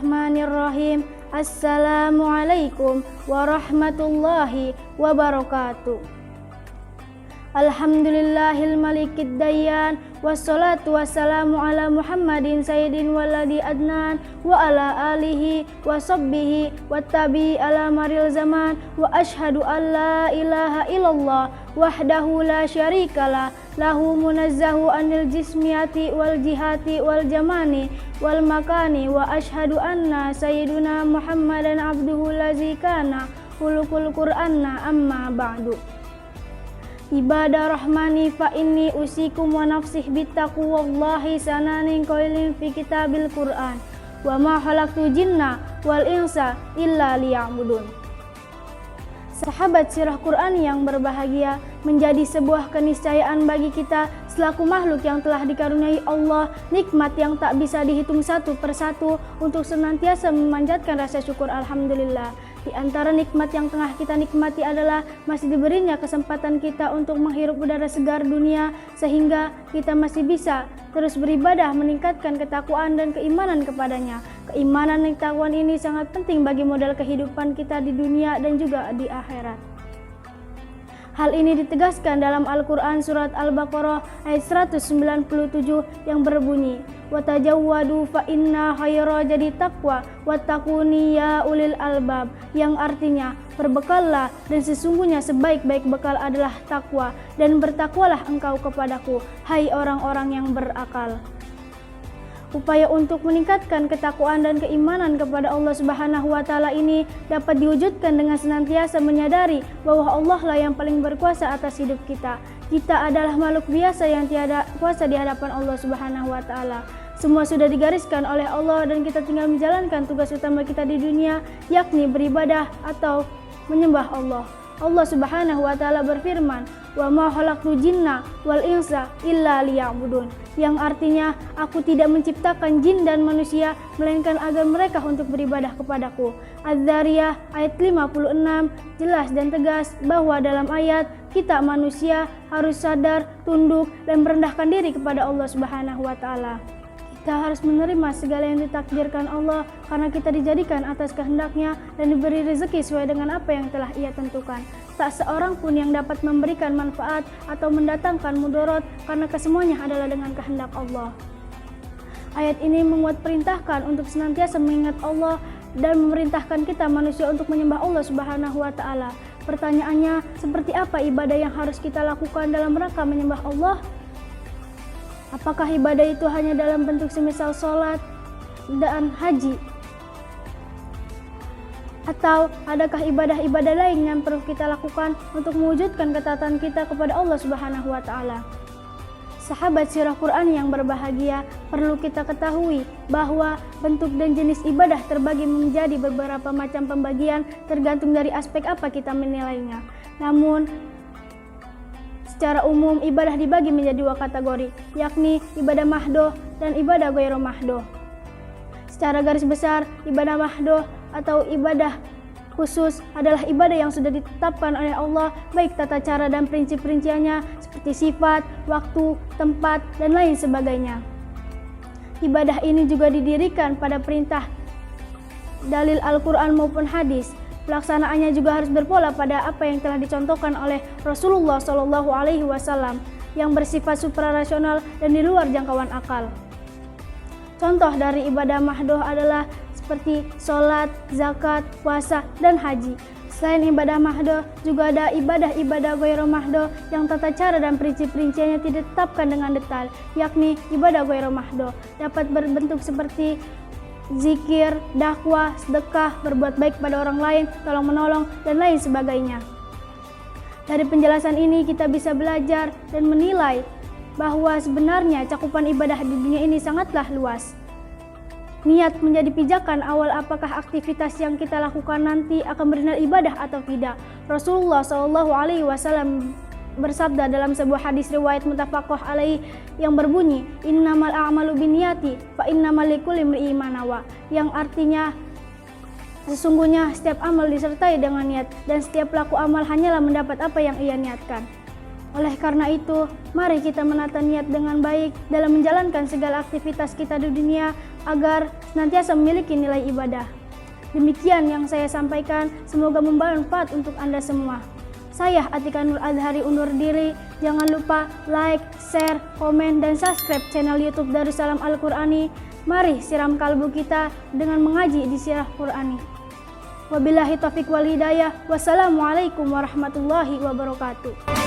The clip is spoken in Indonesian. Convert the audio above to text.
Bismillahirrahmanirrahim. Assalamualaikum warahmatullahi wabarakatuh. Alhamdulillahil malikid dayyan, wassalatu wassalamu ala Muhammadin sayyidin waladi adnan wa ala alihi wa sahbihi wattabi ala maril zaman, wa ashhadu an la ilaha illallah wahdahu la syarikalah lahu munazzahu anil jismiyati wal jihati wal jamani wal makani, wa ashhadu anna sayyiduna Muhammadan abduhu lazi kana khuluqul qur'anna, amma ba'du. Ibadah rahmani fa inni usikum wa nafsih bittaqwallahi sananin qailin fi kitabil Qur'an wa ma khalaqtu jinna wal insa illa liya'budun. Sahabat sirah Quran yang berbahagia, menjadi sebuah keniscayaan bagi kita selaku makhluk yang telah dikaruniai Allah nikmat yang tak bisa dihitung satu persatu untuk senantiasa memanjatkan rasa syukur alhamdulillah. Di antara nikmat yang tengah kita nikmati adalah masih diberinya kesempatan kita untuk menghirup udara segar dunia, sehingga kita masih bisa terus beribadah, meningkatkan ketakwaan dan keimanan kepadanya. Keimanan dan ketakwaan ini sangat penting bagi modal kehidupan kita di dunia dan juga di akhirat. Hal ini ditegaskan dalam Al-Quran surat Al-Baqarah ayat 197 yang berbunyi, "Watajawwadu fa inna khaira jadi taqwa wattaquni ya ulil albab", yang artinya berbekallah dan sesungguhnya sebaik-baik bekal adalah takwa, dan bertakwalah engkau kepadaku, hai orang-orang yang berakal. Upaya untuk meningkatkan ketakwaan dan keimanan kepada Allah Subhanahu wa Ta'ala ini dapat diwujudkan dengan senantiasa menyadari bahwa Allah lah yang paling berkuasa atas hidup kita. Kita adalah makhluk biasa yang tiada kuasa di hadapan Allah Subhanahu wa Ta'ala. Semua sudah digariskan oleh Allah dan kita tinggal menjalankan tugas utama kita di dunia, yakni beribadah atau menyembah Allah. Allah Subhanahu wa Ta'ala berfirman, "Wa ma khalaqtu jinna wal insa illa liya'budun", yang artinya aku tidak menciptakan jin dan manusia melainkan agar mereka untuk beribadah kepadaku. Az-Zariyah ayat 56 jelas dan tegas bahwa dalam ayat kita manusia harus sadar, tunduk dan merendahkan diri kepada Allah Subhanahu wa Ta'ala. Kita harus menerima segala yang ditakdirkan Allah karena kita dijadikan atas kehendaknya dan diberi rezeki sesuai dengan apa yang telah Ia tentukan. Tak seorang pun yang dapat memberikan manfaat atau mendatangkan mudarat karena kesemuanya adalah dengan kehendak Allah. Ayat ini memuat perintahkan untuk senantiasa mengingat Allah dan memerintahkan kita manusia untuk menyembah Allah Subhanahu wa Ta'ala. Pertanyaannya, seperti apa ibadah yang harus kita lakukan dalam rangka menyembah Allah? Apakah ibadah itu hanya dalam bentuk semisal sholat dan haji? Atau adakah ibadah-ibadah lain yang perlu kita lakukan untuk mewujudkan ketaatan kita kepada Allah Subhanahu wa Ta'ala? Sahabat sirah Quran yang berbahagia, perlu kita ketahui bahwa bentuk dan jenis ibadah terbagi menjadi beberapa macam pembagian tergantung dari aspek apa kita menilainya. Namun secara umum, ibadah dibagi menjadi dua kategori, yakni ibadah mahdoh dan ibadah ghairu mahdoh. Secara garis besar, ibadah mahdoh atau ibadah khusus adalah ibadah yang sudah ditetapkan oleh Allah, baik tata cara dan prinsip-rinciannya seperti sifat, waktu, tempat, dan lain sebagainya. Ibadah ini juga didirikan pada perintah dalil Al-Quran maupun hadis. Pelaksanaannya juga harus berpola pada apa yang telah dicontohkan oleh Rasulullah SAW yang bersifat suprarasional dan di luar jangkauan akal. Contoh dari ibadah mahdoh adalah seperti sholat, zakat, puasa, dan haji. Selain ibadah mahdoh, juga ada ibadah-ibadah ghairu mahdoh yang tata cara dan prinsip-rinciannya tidak ditetapkan dengan detail, yakni ibadah ghairu mahdoh dapat berbentuk seperti zikir, dakwah, sedekah, berbuat baik pada orang lain, tolong-menolong, dan lain sebagainya. Dari penjelasan ini kita bisa belajar dan menilai bahwa sebenarnya cakupan ibadah di dunia ini sangatlah luas. Niat menjadi pijakan awal apakah aktivitas yang kita lakukan nanti akan bernilai ibadah atau tidak. Rasulullah SAW bersabda dalam sebuah hadis riwayat muttafaqun alaih yang berbunyi, "Innamal a'malu binniyati fa innamal likulli imri'in ma nawa", yang artinya sesungguhnya setiap amal disertai dengan niat dan setiap pelaku amal hanyalah mendapat apa yang ia niatkan. Oleh karena itu, mari kita menata niat dengan baik dalam menjalankan segala aktivitas kita di dunia agar senantiasa memiliki nilai ibadah. Demikian yang saya sampaikan, semoga membawa manfaat untuk Anda semua. Saya Atika Nur Azhari undur diri. Jangan lupa like, share, komen, dan subscribe channel YouTube Darussalam Al-Qur'ani. Mari siram kalbu kita dengan mengaji di Sirah Qur'ani. Wabillahi taufiq wal hidayah. Wassalamualaikum warahmatullahi wabarakatuh.